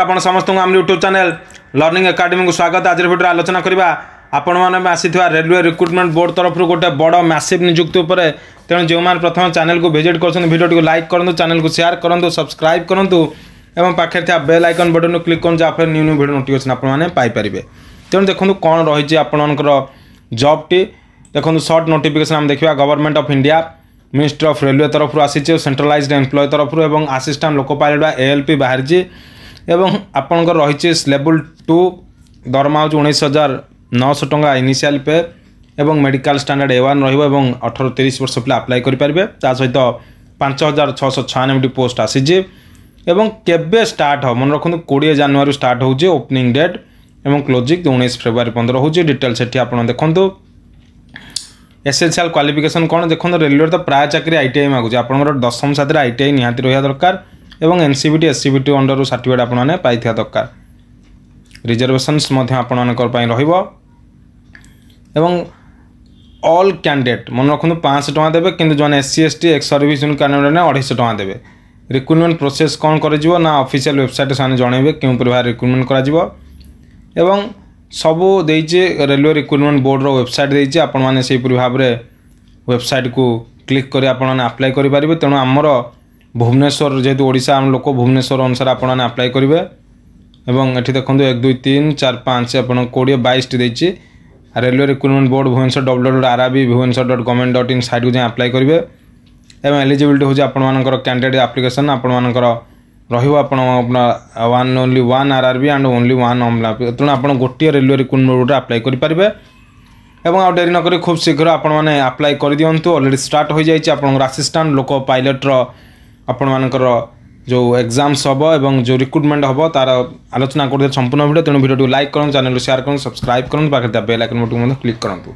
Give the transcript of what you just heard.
आपण समस्त आम यूट्यूब चैनल लर्निंग एकेडमी को स्वागत। आज भिडियो आलोचना करवा आपण मैंने आसीथिबा रेलवे रिक्रुटमेंट बोर्ड तरफ गोटे बड़ मैसिव नियुक्ति उपर। तेणु जो मैंने प्रथम चैनल को विजिट कर भिडियो को लाइक करूँ, चैनल को शेयर करूँ, सब्सक्राइब करूँ और पाखे था बेल आइकन बटन क्लिक करूँ जहाँ न्यू न्यू भिडियो नोटिफिकेशन आपरे। तेणु देखो कौन रही आपंकर जॉब टी देखो सर्ट नोटिफिकेशन आम देखा government of India ministry of railway तरफ आसी सेंट्रलाइज्ड एम्प्लॉय तरफ और असिस्टेंट लोको पायलट ALP बाहरी एवं आपंकर रही लेवल 2 दरमा हो 19,900 टंका इनिशियल पे एवं मेडिकल स्टैंडर्ड A1 रही 18-30 वर्ष पे अप्लाई करेंगे। सहित 5,696 पोस्ट आसी एवं केबे स्टार्ट हो मन रखु 20 जनवरी स्टार्ट हो ओपनिंग डेट एवं क्लोजिंग 19 फेब्रुआरी 15 हो डिटेल से आपड़ देखूँ। एसेंशियल क्वालिफिकेशन कौन देखो रेलवे तो प्राय चाकरी ITI मागुचे आपंकर 10वीं साथ ITI निहाती रहा दरकार एवं NCVT SCVT अंडर सर्टिफिकेट आपने पाई दरकार। रिजर्वेशन्स एवं ऑल कैंडिडेट मन रखु 500 टका देवे कि जो SC ST ex service candidate 250 टका देवे। रिक्रुटमेंट प्रोसेस कौन कर ऑफिशियल वेबसाइट से जनइबे क्यों भाव रिक्रुटमेंट कर सबू देइचे रेलवे रिक्रुटमेंट बोर्ड रो वेबसाइट देइचे आपण माने सेही पूरी भाव में वेबसाइट को क्लिक करी आपण माने अप्लाई करि परिबे। तेणु आमर भुवनेश्वर जेहेतु ओडिशा आम लोक भुवनेश्वर अनुसार आपण माने अप्लाई करिवे एवं एठी देखंतु 1 2 3 4 5 आपण 20-22 देइचे railway recruitment board Bhubaneswar www.rrbhubaneswar.government.in site को जाय अप्लाई करिवे एवं एलिजिबिलिटी हो आपण मानकर कैंडिडेट एप्लिकेशन आपण मानकर रहिबो आपण only one RRB and only one अमला। तेणु आप गोटे रेलवे रिक्रुटमेंट बोर्ड अप्लाई करेंगे एवं आ डेरी नक खूब शीघ्र आपण मैंने अप्लाई कर दिंतु। ऑलरेडी स्टार्ट हो जाए आप असिस्टेंट लोको पायलट आपण मानकर जो एग्जाम्स हम और जो रिक्रुटमेंट हम तार आलोचना कर संपूर्ण वीडियो। तेणु वीडियो लाइक करूँ, चैनल शेयर करूँ, सब्सक्राइब करूँ, पाखे बेल आइकन बटन क्लिक करूँ।